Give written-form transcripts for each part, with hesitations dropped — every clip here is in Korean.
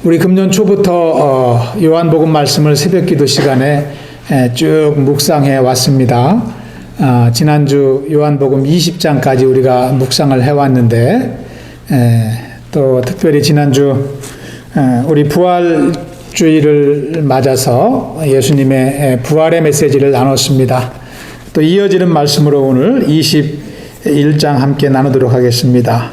우리 금년 초부터 요한복음 말씀을 새벽기도 시간에 쭉 묵상해 왔습니다. 지난주 요한복음 20장까지 우리가 묵상을 해왔는데 또 특별히 지난주 우리 부활주의를 맞아서 예수님의 부활의 메시지를 나눴습니다. 또 이어지는 말씀으로 오늘 21장 함께 나누도록 하겠습니다.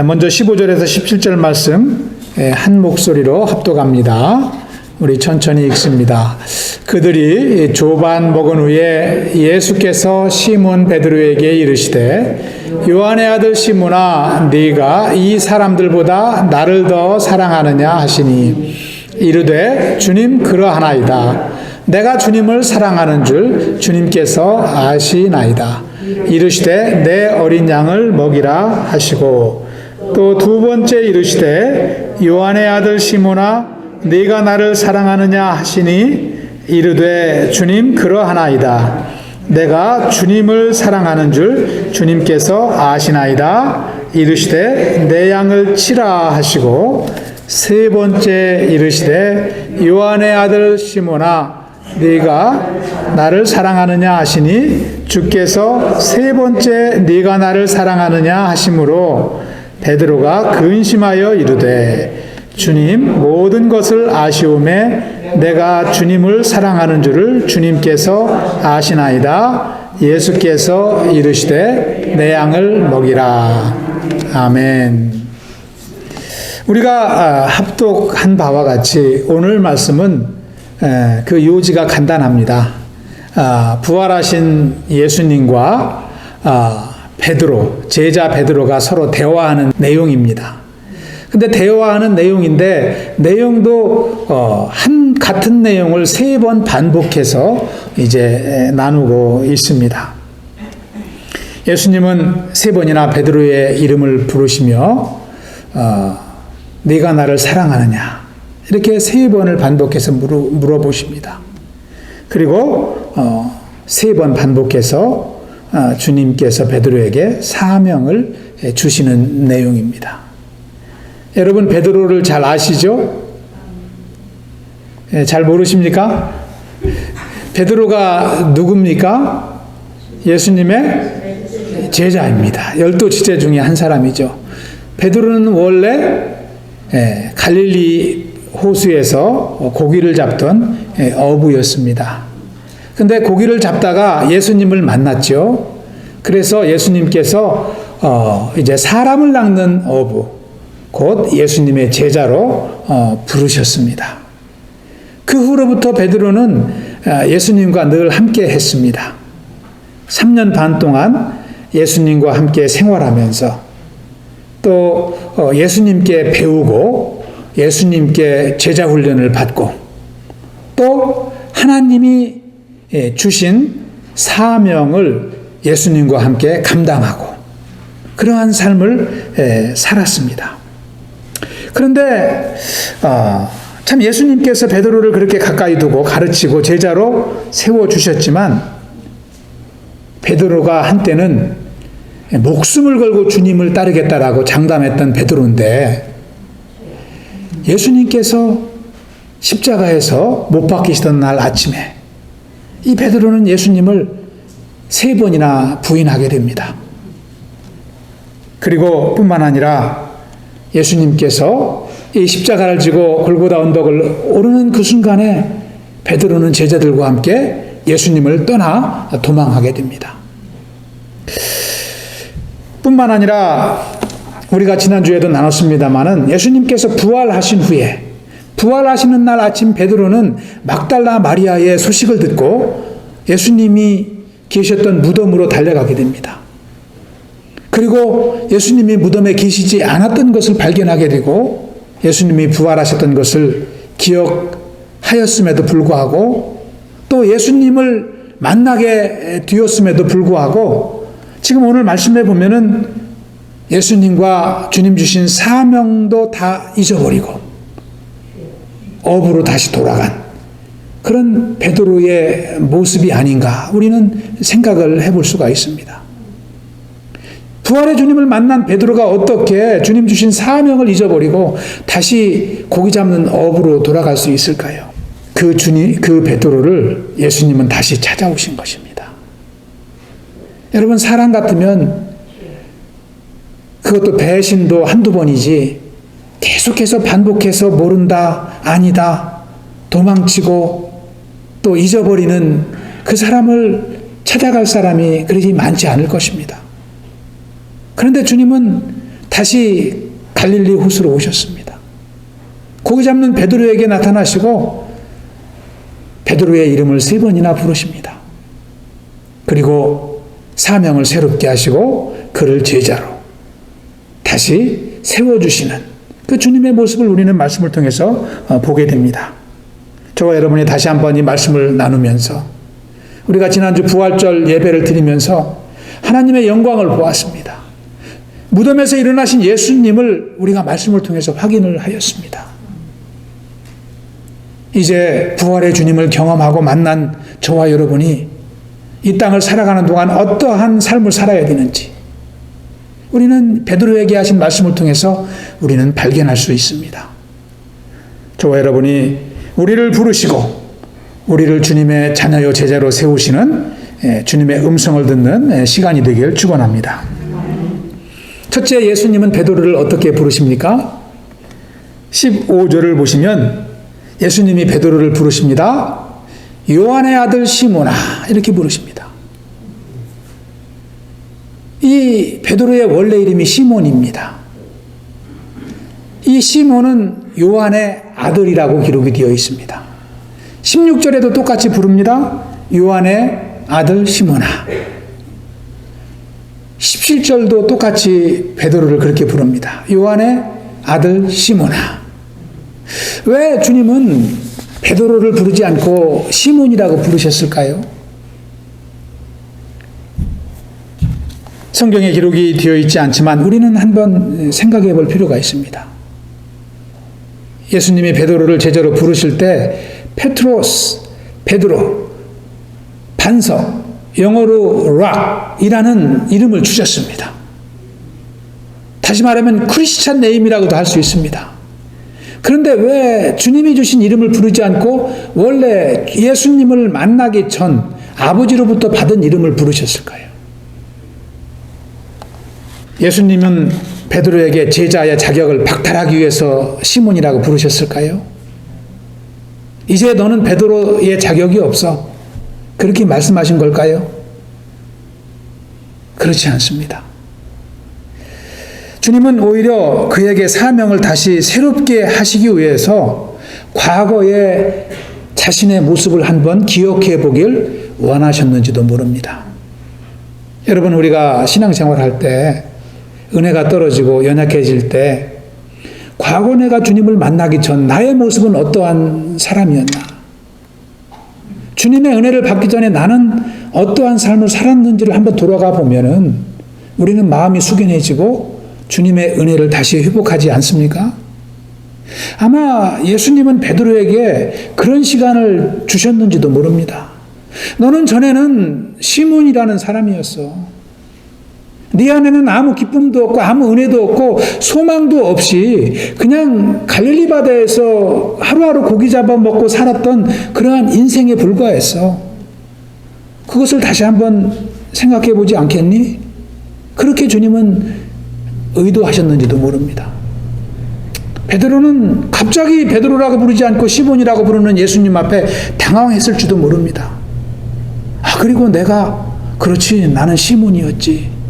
먼저 15절에서 17절 말씀 한 목소리로 합독합니다. 우리 천천히 읽습니다. 그들이 조반 먹은 후에 예수께서 시몬 베드로에게 이르시되 요한의 아들 시몬아 네가 이 사람들보다 나를 더 사랑하느냐 하시니 이르되 주님 그러하나이다. 내가 주님을 사랑하는 줄 주님께서 아시나이다. 이르시되 내 어린 양을 먹이라 하시고 또 두 번째 이르시되 요한의 아들 시몬아 네가 나를 사랑하느냐 하시니 이르되 주님 그러하나이다. 내가 주님을 사랑하는 줄 주님께서 아시나이다. 이르시되 내 양을 치라 하시고 세 번째 이르시되 요한의 아들 시몬아 네가 나를 사랑하느냐 하시니 주께서 세 번째 네가 나를 사랑하느냐 하심으로 베드로가 근심하여 이르되 주님 모든 것을 아시오매 내가 주님을 사랑하는 줄을 주님께서 아시나이다. 예수께서 이르시되 내 양을 먹이라. 아멘. 우리가 합독한 바와 같이 오늘 말씀은 그 요지가 간단합니다. 부활하신 예수님과 베드로, 제자 베드로가 서로 대화하는 내용입니다. 근데 대화하는 내용인데 내용도 같은 내용을 3번 반복해서 이제 나누고 있습니다. 예수님은 3번이나 베드로의 이름을 부르시며 네가 나를 사랑하느냐 이렇게 3번을 반복해서 물어보십니다. 그리고 3번 반복해서 주님께서 베드로에게 사명을 주시는 내용입니다. 여러분 베드로를 잘 아시죠? 잘 모르십니까? 베드로가 누굽니까? 예수님의 제자입니다. 12지체 중에 한 사람이죠. 베드로는 원래 갈릴리 호수에서 고기를 잡던 어부였습니다. 근데 고기를 잡다가 예수님을 만났죠. 그래서 예수님께서 이제 사람을 낚는 어부, 곧 예수님의 제자로 부르셨습니다. 그 후로부터 베드로는 예수님과 늘 함께 했습니다. 3년 반 동안 예수님과 함께 생활하면서 또 예수님께 배우고 예수님께 제자 훈련을 받고 또 하나님이 주신 사명을 예수님과 함께 감당하고 그러한 삶을 살았습니다. 그런데 참 예수님께서 베드로를 그렇게 가까이 두고 가르치고 제자로 세워주셨지만 베드로가 한때는 목숨을 걸고 주님을 따르겠다라고 장담했던 베드로인데 예수님께서 십자가에서 못 박히시던 날 아침에 이 베드로는 예수님을 3번이나 부인하게 됩니다. 그리고 뿐만 아니라 예수님께서 이 십자가를 지고 골고다 언덕을 오르는 그 순간에 베드로는 제자들과 함께 예수님을 떠나 도망하게 됩니다. 뿐만 아니라 우리가 지난주에도 나눴습니다마는 예수님께서 부활하신 후에 부활하시는 날 아침 베드로는 막달라 마리아의 소식을 듣고 예수님이 계셨던 무덤으로 달려가게 됩니다. 그리고 예수님이 무덤에 계시지 않았던 것을 발견하게 되고 예수님이 부활하셨던 것을 기억하였음에도 불구하고 또 예수님을 만나게 되었음에도 불구하고 지금 오늘 말씀해 보면은 예수님과 주님 주신 사명도 다 잊어버리고 어부로 다시 돌아간 그런 베드로의 모습이 아닌가 우리는 생각을 해볼 수가 있습니다. 부활의 주님을 만난 베드로가 어떻게 주님 주신 사명을 잊어버리고 다시 고기 잡는 업으로 돌아갈 수 있을까요? 그 베드로를 예수님은 다시 찾아오신 것입니다. 여러분, 사람 같으면 그것도 배신도 한두 번이지 계속해서 반복해서 모른다, 아니다, 도망치고 또 잊어버리는 그 사람을 찾아갈 사람이 그렇게 많지 않을 것입니다. 그런데 주님은 다시 갈릴리 호수로 오셨습니다. 고기 잡는 베드로에게 나타나시고 베드로의 이름을 3번이나 부르십니다. 그리고 사명을 새롭게 하시고 그를 제자로 다시 세워주시는 그 주님의 모습을 우리는 말씀을 통해서 보게 됩니다. 저와 여러분이 다시 한번 이 말씀을 나누면서 우리가 지난주 부활절 예배를 드리면서 하나님의 영광을 보았습니다. 무덤에서 일어나신 예수님을 우리가 말씀을 통해서 확인을 하였습니다. 이제 부활의 주님을 경험하고 만난 저와 여러분이 이 땅을 살아가는 동안 어떠한 삶을 살아야 되는지 우리는 베드로에게 하신 말씀을 통해서 우리는 발견할 수 있습니다. 저와 여러분이 우리를 부르시고 우리를 주님의 자녀요 제자로 세우시는 주님의 음성을 듣는 시간이 되길 축원합니다. 첫째, 예수님은 베드로를 어떻게 부르십니까? 15절을 보시면 예수님이 베드로를 부르십니다. 요한의 아들 시몬아, 이렇게 부르십니다. 이 베드로의 원래 이름이 시몬입니다. 이 시몬은 요한의 아들이라고 기록이 되어 있습니다. 16절에도 똑같이 부릅니다. 요한의 아들 시몬아. 17절도 똑같이 베드로를 그렇게 부릅니다. 요한의 아들 시몬아. 왜 주님은 베드로를 부르지 않고 시몬이라고 부르셨을까요? 성경에 기록이 되어 있지 않지만 우리는 한번 생각해 볼 필요가 있습니다. 예수님이 베드로를 제자로 부르실 때 페트로스, 베드로, 반석, 영어로 락이라는 이름을 주셨습니다. 다시 말하면 크리스찬 네임이라고도 할 수 있습니다. 그런데 왜 주님이 주신 이름을 부르지 않고 원래 예수님을 만나기 전 아버지로부터 받은 이름을 부르셨을까요? 예수님은 베드로에게 제자의 자격을 박탈하기 위해서 시몬이라고 부르셨을까요? 이제 너는 베드로의 자격이 없어. 그렇게 말씀하신 걸까요? 그렇지 않습니다. 주님은 오히려 그에게 사명을 다시 새롭게 하시기 위해서 과거의 자신의 모습을 한번 기억해 보길 원하셨는지도 모릅니다. 여러분, 우리가 신앙생활할 때 은혜가 떨어지고 연약해질 때 과거 내가 주님을 만나기 전 나의 모습은 어떠한 사람이었나? 주님의 은혜를 받기 전에 나는 어떠한 삶을 살았는지를 한번 돌아가 보면은 우리는 마음이 숙연해지고 주님의 은혜를 다시 회복하지 않습니까? 아마 예수님은 베드로에게 그런 시간을 주셨는지도 모릅니다. 너는 전에는 시몬이라는 사람이었어. 네 안에는 아무 기쁨도 없고 아무 은혜도 없고 소망도 없이 그냥 갈릴리 바다에서 하루하루 고기 잡아 먹고 살았던 그러한 인생에 불과했어. 그것을 다시 한번 생각해 보지 않겠니? 그렇게 주님은 의도하셨는지도 모릅니다. 베드로는 갑자기 베드로라고 부르지 않고 시몬이라고 부르는 예수님 앞에 당황했을지도 모릅니다. 그리고 내가 그렇지 나는 시몬이었지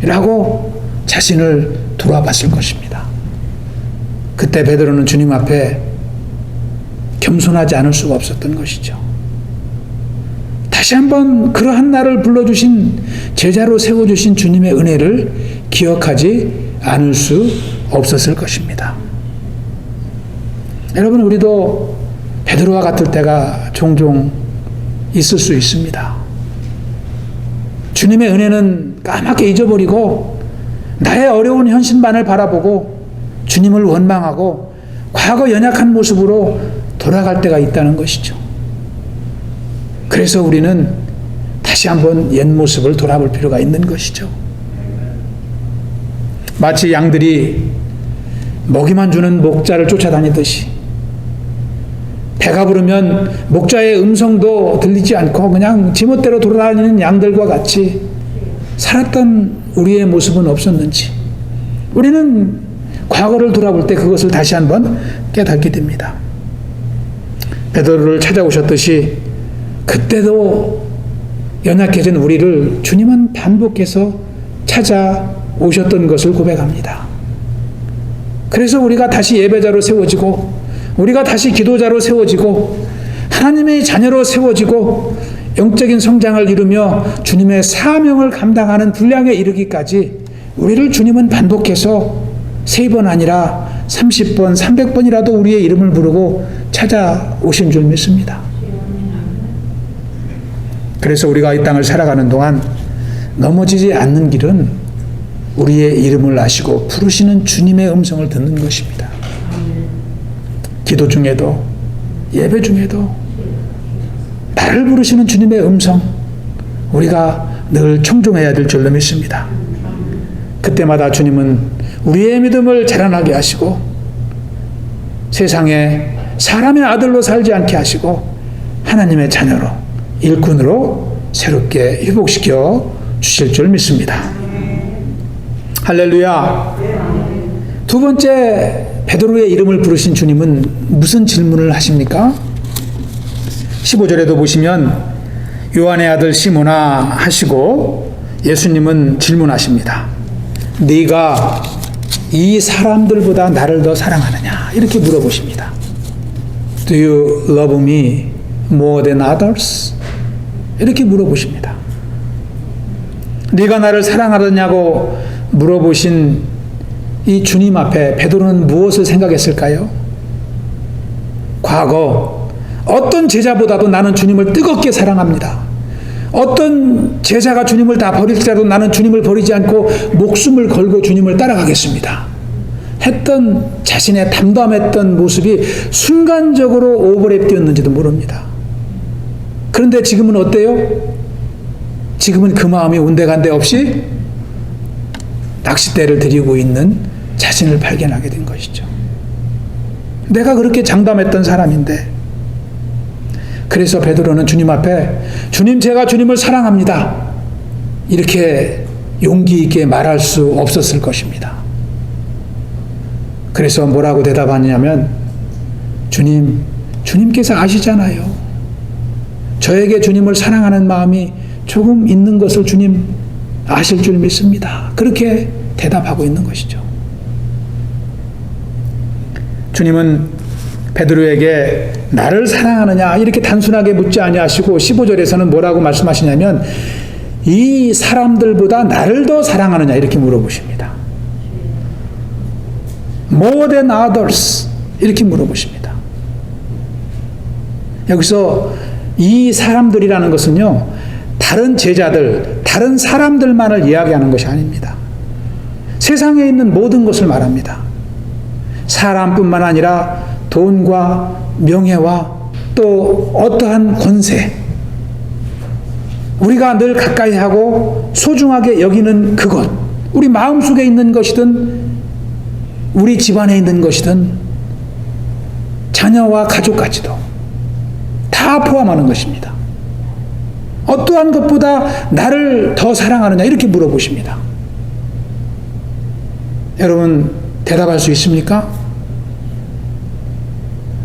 라고 자신을 돌아봤을 것입니다. 그때 베드로는 주님 앞에 겸손하지 않을 수가 없었던 것이죠. 다시 한번 그러한 나를 불러주신 제자로 세워주신 주님의 은혜를 기억하지 않을 수 없었을 것입니다. 여러분, 우리도 베드로와 같을 때가 종종 있을 수 있습니다. 주님의 은혜는 까맣게 잊어버리고 나의 어려운 현실만을 바라보고 주님을 원망하고 과거 연약한 모습으로 돌아갈 때가 있다는 것이죠. 그래서 우리는 다시 한번 옛 모습을 돌아볼 필요가 있는 것이죠. 마치 양들이 먹이만 주는 목자를 쫓아다니듯이 배가 부르면 목자의 음성도 들리지 않고 그냥 지멋대로 돌아다니는 양들과 같이 살았던 우리의 모습은 없었는지 우리는 과거를 돌아볼 때 그것을 다시 한번 깨닫게 됩니다. 베드로를 찾아오셨듯이 그때도 연약해진 우리를 주님은 반복해서 찾아오셨던 것을 고백합니다. 그래서 우리가 다시 예배자로 세워지고 우리가 다시 기도자로 세워지고 하나님의 자녀로 세워지고 영적인 성장을 이루며 주님의 사명을 감당하는 분량에 이르기까지 우리를 주님은 반복해서 3번 아니라 30번, 300번이라도 우리의 이름을 부르고 찾아오신 줄 믿습니다. 그래서 우리가 이 땅을 살아가는 동안 넘어지지 않는 길은 우리의 이름을 아시고 부르시는 주님의 음성을 듣는 것입니다. 기도 중에도 예배 중에도 나를 부르시는 주님의 음성 우리가 늘 청종해야 될 줄로 믿습니다. 그때마다 주님은 우리의 믿음을 자라나게 하시고 세상에 사람의 아들로 살지 않게 하시고 하나님의 자녀로 일꾼으로 새롭게 회복시켜 주실 줄 믿습니다. 할렐루야. 두 번째 베드로의 이름을 부르신 주님은 무슨 질문을 하십니까? 15절에도 보시면 요한의 아들 시몬아 하시고 예수님은 질문하십니다. 네가 이 사람들보다 나를 더 사랑하느냐? 이렇게 물어보십니다. Do you love me more than others? 이렇게 물어보십니다. 네가 나를 사랑하느냐고 물어보신 이 주님 앞에 베드로는 무엇을 생각했을까요? 과거 어떤 제자보다도 나는 주님을 뜨겁게 사랑합니다. 어떤 제자가 주님을 다 버릴지라도 나는 주님을 버리지 않고 목숨을 걸고 주님을 따라가겠습니다. 했던 자신의 담담했던 모습이 순간적으로 오버랩 되었는지도 모릅니다. 그런데 지금은 어때요? 지금은 그 마음이 온데간데 없이 낚싯대를 들이고 있는 자신을 발견하게 된 것이죠. 내가 그렇게 장담했던 사람인데 그래서 베드로는 주님 앞에 주님 제가 주님을 사랑합니다. 이렇게 용기 있게 말할 수 없었을 것입니다. 그래서 뭐라고 대답하냐면 주님께서 아시잖아요. 저에게 주님을 사랑하는 마음이 조금 있는 것을 주님 아실 줄 믿습니다. 그렇게 대답하고 있는 것이죠. 주님은 베드로에게 나를 사랑하느냐 이렇게 단순하게 묻지 아니하시고 15절에서는 뭐라고 말씀하시냐면 이 사람들보다 나를 더 사랑하느냐 이렇게 물어보십니다. More than others 이렇게 물어보십니다. 여기서 이 사람들이라는 것은요 다른 제자들, 다른 사람들만을 이야기하는 것이 아닙니다. 세상에 있는 모든 것을 말합니다. 사람뿐만 아니라 돈과 명예와 또 어떠한 권세, 우리가 늘 가까이 하고 소중하게 여기는 그것, 우리 마음속에 있는 것이든 우리 집안에 있는 것이든 자녀와 가족까지도 다 포함하는 것입니다. 어떠한 것보다 나를 더 사랑하느냐 이렇게 물어보십니다. 여러분 대답할 수 있습니까?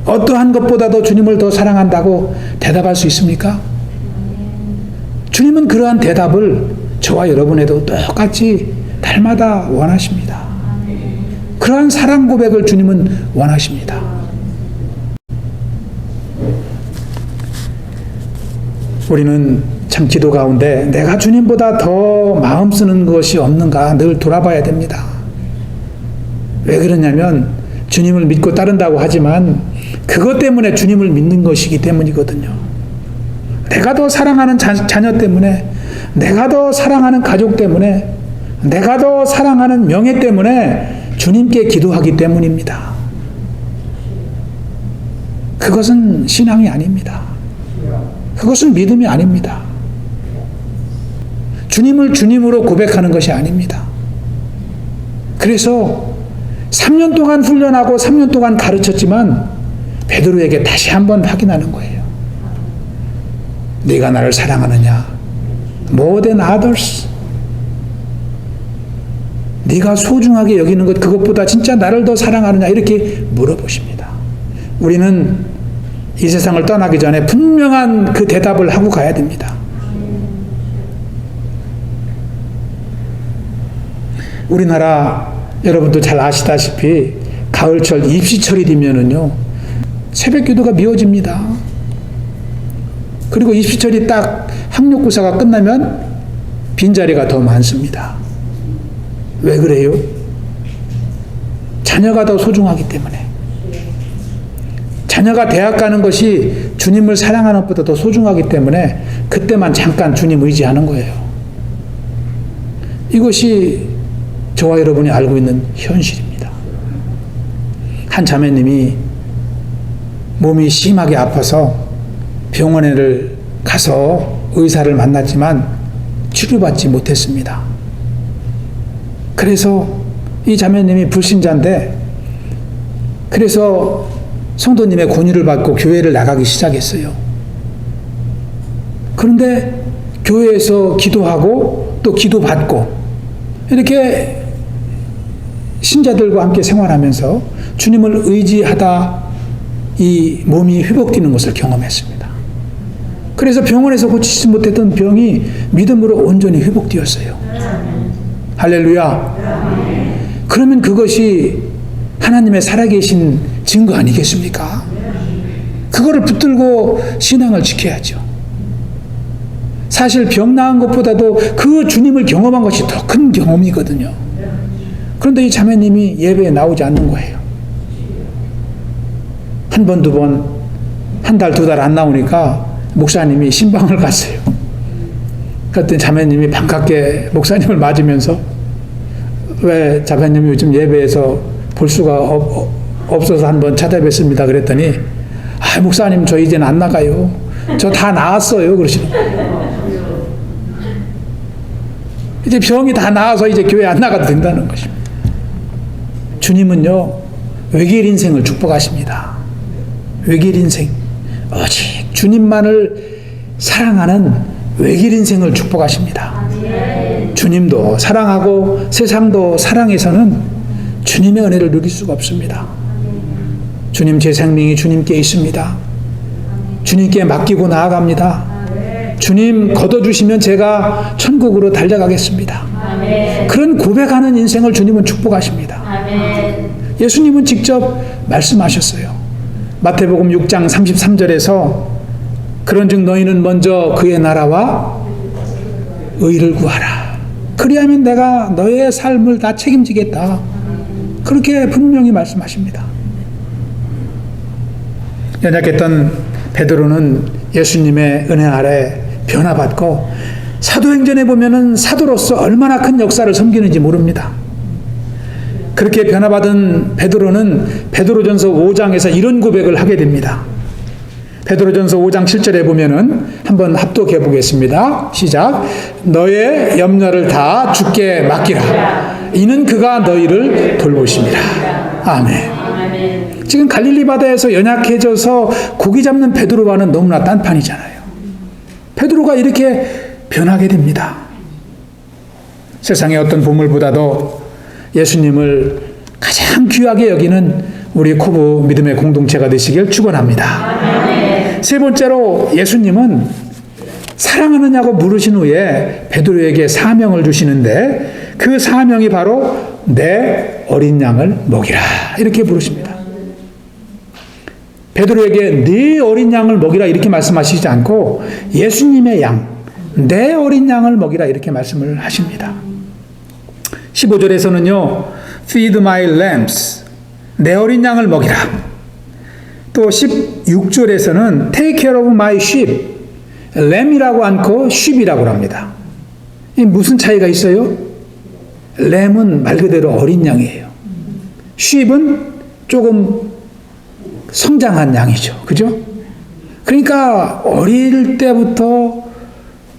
어떠한 것보다도 주님을 더 사랑한다고 대답할 수 있습니까? 주님은 그러한 대답을 저와 여러분에도 똑같이 날마다 원하십니다. 그러한 사랑 고백을 주님은 원하십니다. 우리는 참 기도 가운데 내가 주님보다 더 마음 쓰는 것이 없는가 늘 돌아봐야 됩니다. 왜 그러냐면 주님을 믿고 따른다고 하지만 그것 때문에 주님을 믿는 것이기 때문이거든요. 내가 더 사랑하는 자녀 때문에, 내가 더 사랑하는 가족 때문에, 내가 더 사랑하는 명예 때문에 주님께 기도하기 때문입니다. 그것은 신앙이 아닙니다. 그것은 믿음이 아닙니다. 주님을 주님으로 고백하는 것이 아닙니다. 그래서 3년 동안 훈련하고 3년 동안 가르쳤지만 베드로에게 다시 한번 확인하는 거예요. 네가 나를 사랑하느냐? More than others. 네가 소중하게 여기는 것, 그것보다 진짜 나를 더 사랑하느냐? 이렇게 물어보십니다. 우리는 이 세상을 떠나기 전에 분명한 그 대답을 하고 가야 됩니다. 우리나라 여러분도 잘 아시다시피 가을철 입시철이 되면은요 새벽 기도가 미워집니다. 그리고 입시철이 딱 학력고사가 끝나면 빈자리가 더 많습니다. 왜 그래요? 자녀가 더 소중하기 때문에. 자녀가 대학 가는 것이 주님을 사랑하는 것보다 더 소중하기 때문에 그때만 잠깐 주님 의지하는 거예요. 이것이 저와 여러분이 알고 있는 현실입니다. 한 자매님이 몸이 심하게 아파서 병원에를 가서 의사를 만났지만 치료받지 못했습니다. 그래서 이 자매님이 불신자인데 그래서 성도님의 권유를 받고 교회를 나가기 시작했어요. 그런데 교회에서 기도하고 또 기도받고 이렇게 신자들과 함께 생활하면서 주님을 의지하다 이 몸이 회복되는 것을 경험했습니다. 그래서 병원에서 고치지 못했던 병이 믿음으로 온전히 회복되었어요. 할렐루야. 그러면 그것이 하나님의 살아계신 증거 아니겠습니까? 그거를 붙들고 신앙을 지켜야죠. 사실 병 나은 것보다도 그 주님을 경험한 것이 더 큰 경험이거든요. 그런데 이 자매님이 예배에 나오지 않는 거예요. 한 번, 두 번, 한 달, 두 달 안 나오니까 목사님이 신방을 갔어요. 그랬더니 자매님이 반갑게 목사님을 맞으면서 왜 자매님이 요즘 예배에서 볼 수가 없어서 한번 찾아뵙습니다. 그랬더니 목사님 저 이제는 안 나가요. 저 다 나았어요. 그러시는 거예요. 이제 병이 다 나아서 이제 교회 안 나가도 된다는 것입니다. 주님은요 외길 인생을 축복하십니다. 외길 인생, 오직 주님만을 사랑하는 외길 인생을 축복하십니다. 주님도 사랑하고 세상도 사랑해서는 주님의 은혜를 누릴 수가 없습니다. 주님 제 생명이 주님께 있습니다. 주님께 맡기고 나아갑니다. 주님 걷어주시면 제가 천국으로 달려가겠습니다. 그런 고백하는 인생을 주님은 축복하십니다. 예수님은 직접 말씀하셨어요. 마태복음 6장 33절에서 그런즉 너희는 먼저 그의 나라와 의를 구하라. 그리하면 내가 너의 삶을 다 책임지겠다. 그렇게 분명히 말씀하십니다. 연약했던 베드로는 예수님의 은혜 아래 변화받고 사도행전에 보면은 사도로서 얼마나 큰 역사를 섬기는지 모릅니다. 그렇게 변화받은 베드로는 베드로전서 5장에서 이런 고백을 하게 됩니다. 베드로전서 5장 7절에 보면은 한번 합독해 보겠습니다. 시작. 너의 염려를 다 주께 맡기라. 이는 그가 너희를 돌보심이라. 아멘. 지금 갈릴리 바다에서 연약해져서 고기 잡는 베드로와는 너무나 딴판이잖아요. 베드로가 이렇게 변하게 됩니다. 세상의 어떤 보물보다도 예수님을 가장 귀하게 여기는 우리 코브 믿음의 공동체가 되시길 축원합니다. 세 번째로 예수님은 사랑하느냐고 물으신 후에 베드로에게 사명을 주시는데 그 사명이 바로 내 어린 양을 먹이라 이렇게 부르십니다. 베드로에게 네 어린 양을 먹이라 이렇게 말씀하시지 않고 예수님의 양, 내 어린 양을 먹이라 이렇게 말씀을 하십니다. 15절에서는요 Feed my lambs, 내 어린 양을 먹이라. 또 16절에서는 Take care of my sheep, lamb이라고 않고 sheep이라고 합니다. 이 무슨 차이가 있어요? lamb은 말 그대로 어린 양이에요. sheep은 조금 성장한 양이죠. 그죠? 그러니까 어릴 때부터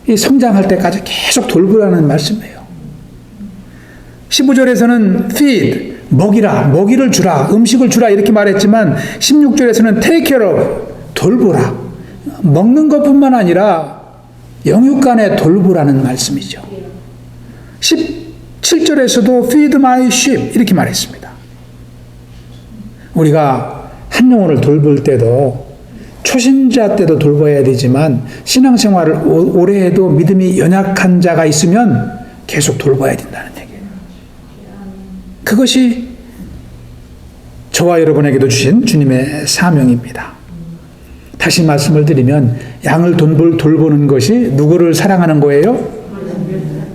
이 성장할 때까지 계속 돌보라는 말씀이에요. 15절에서는 feed, 먹이라, 먹이를 주라, 음식을 주라 이렇게 말했지만 16절에서는 take care of, 돌보라. 먹는 것뿐만 아니라 영육간에 돌보라는 말씀이죠. 17절에서도 feed my sheep 이렇게 말했습니다. 우리가 한 영혼을 돌볼 때도 초신자 때도 돌봐야 되지만 신앙생활을 오래 해도 믿음이 연약한 자가 있으면 계속 돌봐야 된다는 얘기예요. 그것이 저와 여러분에게도 주신 주님의 사명입니다. 다시 말씀을 드리면 양을 돌보는 것이 누구를 사랑하는 거예요?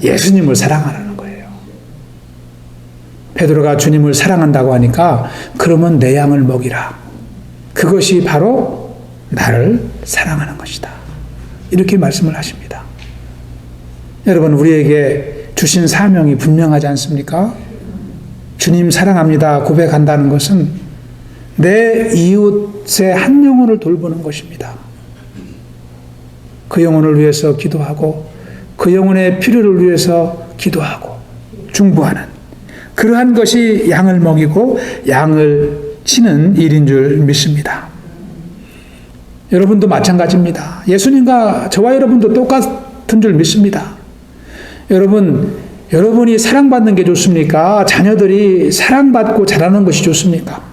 예수님을 사랑하는 거예요. 베드로가 주님을 사랑한다고 하니까 그러면 내 양을 먹이라. 그것이 바로 나를 사랑하는 것이다. 이렇게 말씀을 하십니다. 여러분, 우리에게 주신 사명이 분명하지 않습니까? 주님 사랑합니다 고백한다는 것은 내 이웃의 한 영혼을 돌보는 것입니다. 그 영혼을 위해서 기도하고 그 영혼의 필요를 위해서 기도하고 중보하는 그러한 것이 양을 먹이고 양을 치는 일인 줄 믿습니다. 여러분도 마찬가지입니다. 예수님과 저와 여러분도 똑같은 줄 믿습니다. 여러분이 사랑받는 게 좋습니까? 자녀들이 사랑받고 자라는 것이 좋습니까?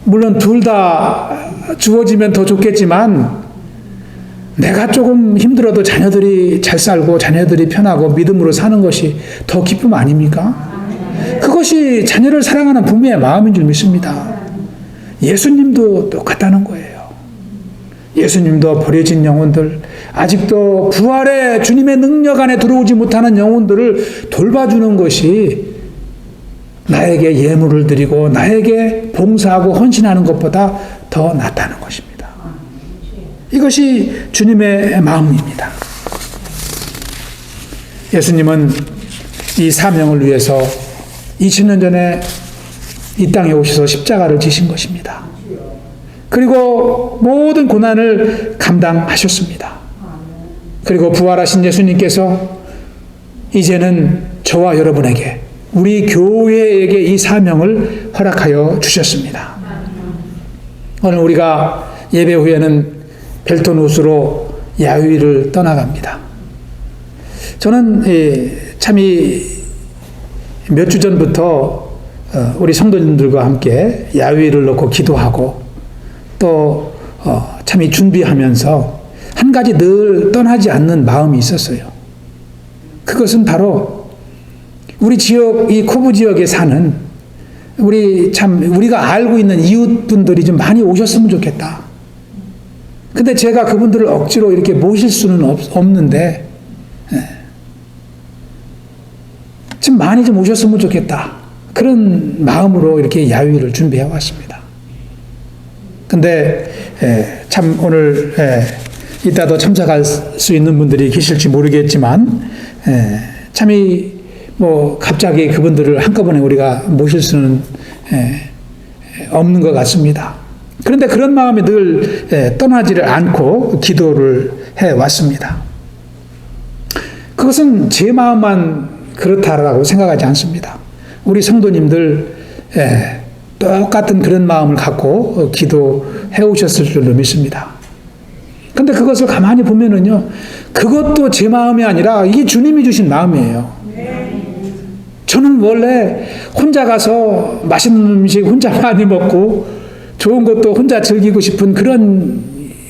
물론 둘 다 주어지면 더 좋겠지만 내가 조금 힘들어도 자녀들이 잘 살고 자녀들이 편하고 믿음으로 사는 것이 더 기쁨 아닙니까? 그것이 자녀를 사랑하는 부모의 마음인 줄 믿습니다. 예수님도 똑같다는 거예요. 예수님도 버려진 영혼들, 아직도 부활의 주님의 능력 안에 들어오지 못하는 영혼들을 돌봐주는 것이 나에게 예물을 드리고 나에게 봉사하고 헌신하는 것보다 더 낫다는 것입니다. 이것이 주님의 마음입니다. 예수님은 이 사명을 위해서 2000년 전에 이 땅에 오셔서 십자가를 지신 것입니다. 그리고 모든 고난을 감당하셨습니다. 그리고 부활하신 예수님께서 이제는 저와 여러분에게 우리 교회에게 이 사명을 허락하여 주셨습니다. 오늘 우리가 예배 후에는 벨톤우스로 야유회를 떠나갑니다. 저는 참 몇 주 전부터 우리 성도님들과 함께 야유회를 놓고 기도하고 또 참 준비하면서 한 가지 늘 떠나지 않는 마음이 있었어요. 그것은 바로 우리 지역, 이 코브 지역에 사는 우리가 알고 있는 이웃분들이 좀 많이 오셨으면 좋겠다. 근데 제가 그분들을 억지로 이렇게 모실 수는 없는데 좀 많이 좀 오셨으면 좋겠다. 그런 마음으로 이렇게 야유회를 준비해 왔습니다. 근데 참 오늘 이따도 참석할 수 있는 분들이 계실지 모르겠지만 참이 갑자기 그분들을 한꺼번에 우리가 모실 수는 없는 것 같습니다. 그런데 그런 마음이 늘 떠나지를 않고 기도를 해 왔습니다. 그것은 제 마음만 그렇다라고 생각하지 않습니다. 우리 성도님들 똑같은 그런 마음을 갖고 기도해 오셨을 줄로 믿습니다. 근데 그것을 가만히 보면은요, 그것도 제 마음이 아니라 이게 주님이 주신 마음이에요. 저는 원래 혼자 가서 맛있는 음식 혼자 많이 먹고 좋은 것도 혼자 즐기고 싶은 그런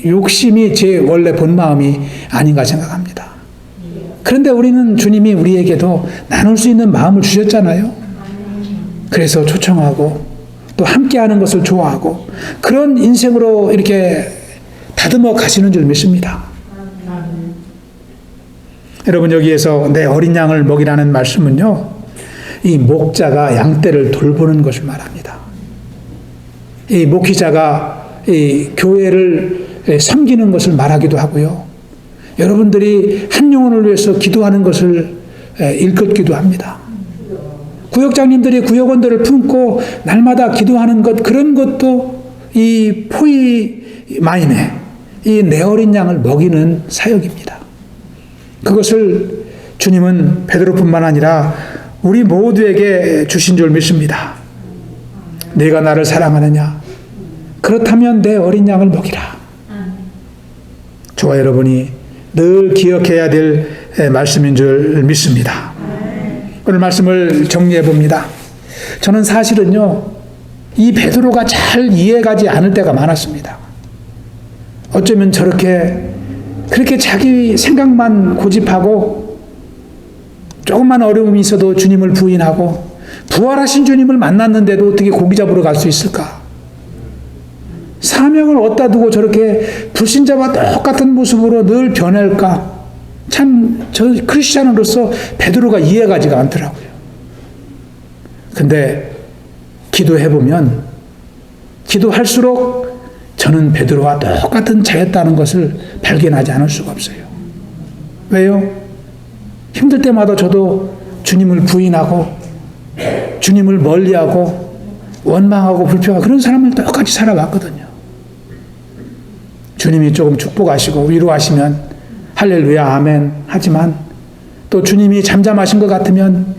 욕심이 제 원래 본 마음이 아닌가 생각합니다. 그런데 우리는 주님이 우리에게도 나눌 수 있는 마음을 주셨잖아요. 그래서 초청하고 또 함께하는 것을 좋아하고 그런 인생으로 이렇게 다듬어 가시는 줄 믿습니다. 여러분, 여기에서 내 어린 양을 먹이라는 말씀은요, 이 목자가 양떼를 돌보는 것을 말합니다. 이 목회자가 이 교회를 섬기는 것을 말하기도 하고요. 여러분들이 한 영혼을 위해서 기도하는 것을 일컫기도 합니다. 구역장님들이 구역원들을 품고 날마다 기도하는 것, 그런 것도 이 포이 마인에 이 내 어린 양을 먹이는 사역입니다. 그것을 주님은 베드로뿐만 아니라 우리 모두에게 주신 줄 믿습니다. 네가 나를 사랑하느냐? 그렇다면 내 어린 양을 먹이라. 저와 여러분이 늘 기억해야 될 말씀인 줄 믿습니다. 오늘 말씀을 정리해 봅니다. 저는 사실은요, 이 베드로가 잘 이해가지 않을 때가 많았습니다. 어쩌면 그렇게 자기 생각만 고집하고 조금만 어려움이 있어도 주님을 부인하고 부활하신 주님을 만났는데도 어떻게 고기 잡으러 갈 수 있을까? 사명을 얻다 두고 저렇게 불신자와 똑같은 모습으로 늘 변할까? 참, 저 크리스찬으로서 베드로가 이해가지가 않더라고요. 근데 기도해보면, 기도할수록 저는 베드로와 똑같은 자였다는 것을 발견하지 않을 수가 없어요. 왜요? 힘들 때마다 저도 주님을 부인하고, 주님을 멀리하고, 원망하고 불평하고 그런 삶을 똑같이 살아왔거든요. 주님이 조금 축복하시고 위로하시면 할렐루야 아멘 하지만 또 주님이 잠잠하신 것 같으면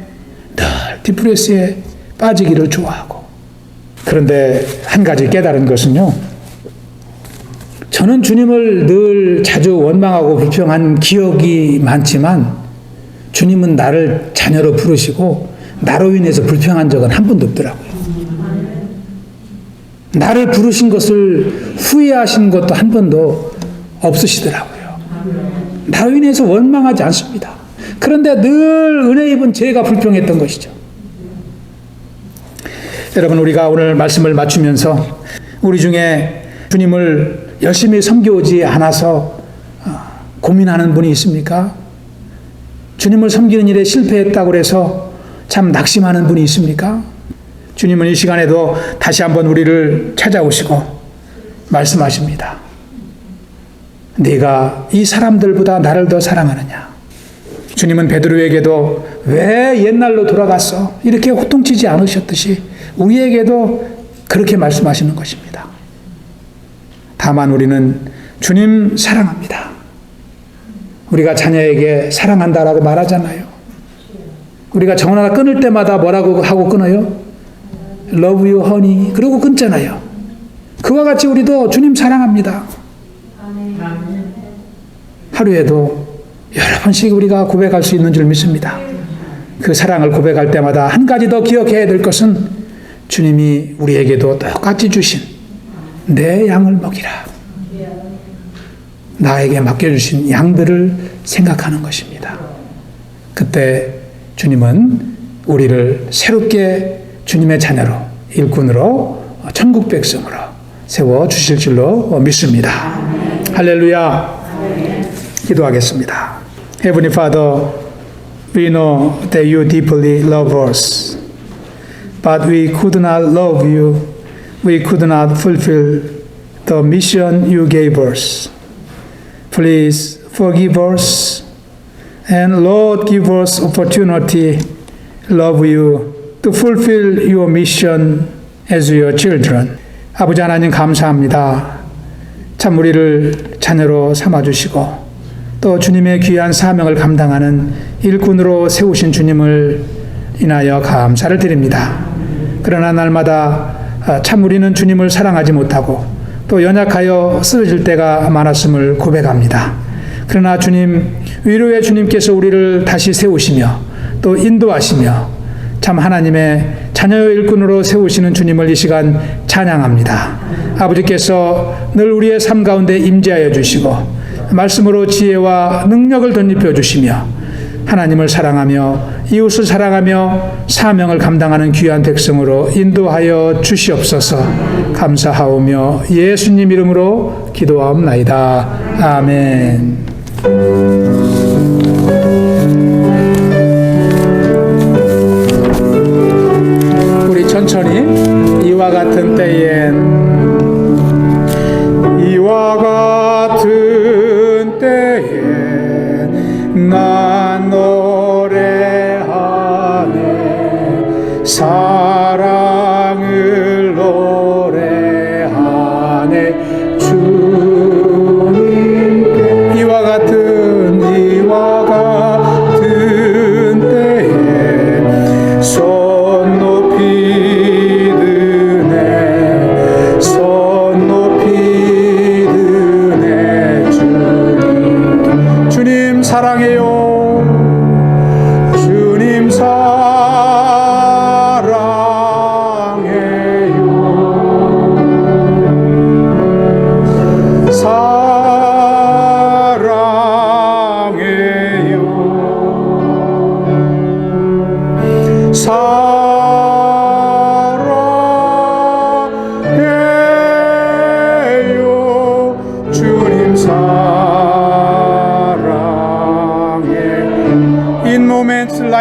늘 디프레스에 빠지기를 좋아하고. 그런데 한 가지 깨달은 것은요, 저는 주님을 늘 자주 원망하고 불평한 기억이 많지만 주님은 나를 자녀로 부르시고 나로 인해서 불평한 적은 한 번도 없더라고요. 나를 부르신 것을 후회하신 것도 한 번도 없으시더라고요. 나로 인해서 원망하지 않습니다. 그런데 늘 은혜 입은 제가 불평했던 것이죠. 여러분, 우리가 오늘 말씀을 맞추면서 우리 중에 주님을 열심히 섬겨오지 않아서 고민하는 분이 있습니까? 주님을 섬기는 일에 실패했다고 해서 참 낙심하는 분이 있습니까? 주님은 이 시간에도 다시 한번 우리를 찾아오시고 말씀하십니다. 네가 이 사람들보다 나를 더 사랑하느냐? 주님은 베드로에게도 왜 옛날로 돌아갔어? 이렇게 호통치지 않으셨듯이 우리에게도 그렇게 말씀하시는 것입니다. 다만 우리는 주님 사랑합니다. 우리가 자녀에게 사랑한다라고 말하잖아요. 우리가 전화 끊을 때마다 뭐라고 하고 끊어요? Love you, honey. 그러고 끊잖아요. 그와 같이 우리도 주님 사랑합니다. 하루에도 여러 번씩 우리가 고백할 수 있는 줄 믿습니다. 그 사랑을 고백할 때마다 한 가지 더 기억해야 될 것은 주님이 우리에게도 똑같이 주신 내 양을 먹이라. 나에게 맡겨주신 양들을 생각하는 것입니다. 그때 주님은 우리를 새롭게 주님의 자녀로, 일꾼으로, 천국 백성으로 세워주실 줄로 믿습니다. 할렐루야. 기도하겠습니다. Heavenly Father, we know that you deeply love us, but we could not love you. We could not fulfill the mission you gave us. Please forgive us, and Lord, give us opportunity to love you, to fulfill your mission as your children. 아버지 하나님 감사합니다. 참 우리를 자녀로 삼아주시고 또 주님의 귀한 사명을 감당하는 일꾼으로 세우신 주님을 인하여 감사를 드립니다. 그러나 날마다 참 우리는 주님을 사랑하지 못하고 또 연약하여 쓰러질 때가 많았음을 고백합니다. 그러나 주님, 위로의 주님께서 우리를 다시 세우시며 또 인도하시며 참 하나님의 자녀의 일꾼으로 세우시는 주님을 이 시간 찬양합니다. 아버지께서 늘 우리의 삶 가운데 임재하여 주시고 말씀으로 지혜와 능력을 덧입혀 주시며 하나님을 사랑하며 이웃을 사랑하며 사명을 감당하는 귀한 백성으로 인도하여 주시옵소서. 감사하오며 예수님 이름으로 기도하옵나이다. 아멘. 우리 천천히 이와 같은 때엔 난 노래하네 사랑을 노래하네 주님 이와 같은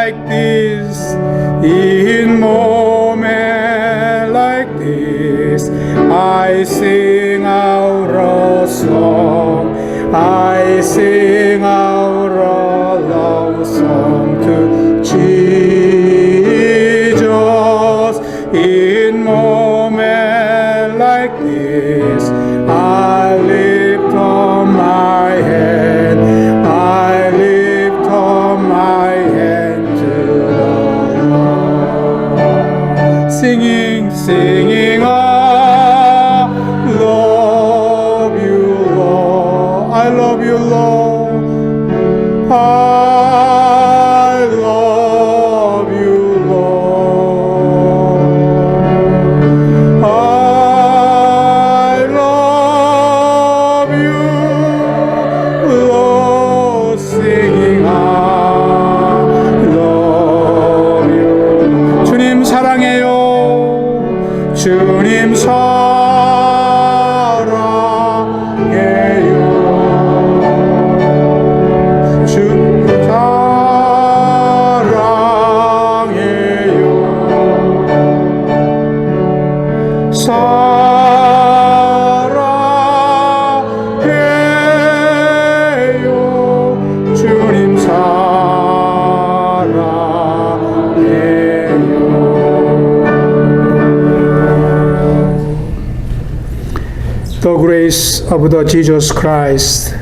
like this, in moment like this, I sing out a song, I sing out a love song to Jesus. In moment like this, I lift up my hand, I lift up my hand to the Lord, singing, singing, I love you, Lord, I love you, Lord, I love you, Lord, I love you, Lord, singing I love you. 주님 사랑해요. 주님 사랑해요. 주 사랑해요. 주님 사랑해요. The grace of the Jesus Christ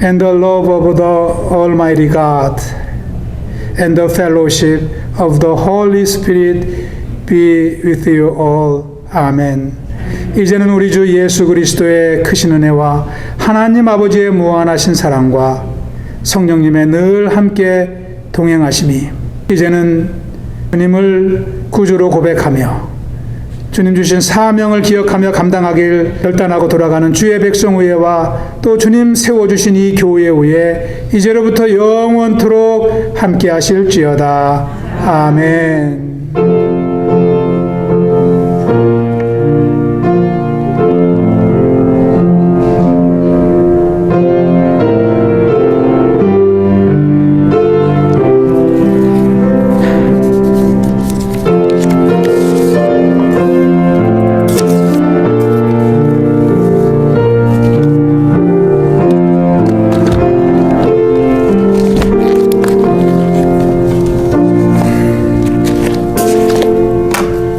and the love of the Almighty God and the fellowship of the Holy Spirit be with you all. 아멘. 이제는 우리 주 예수 그리스도의 크신 은혜와 하나님 아버지의 무한하신 사랑과 성령님의 늘 함께 동행하심이 이제는 주님을 구주로 고백하며 주님 주신 사명을 기억하며 감당하길 결단하고 돌아가는 주의 백성 위에와 또 주님 세워주신 이 교회 위에 이제로부터 영원토록 함께 하실지어다. 아멘.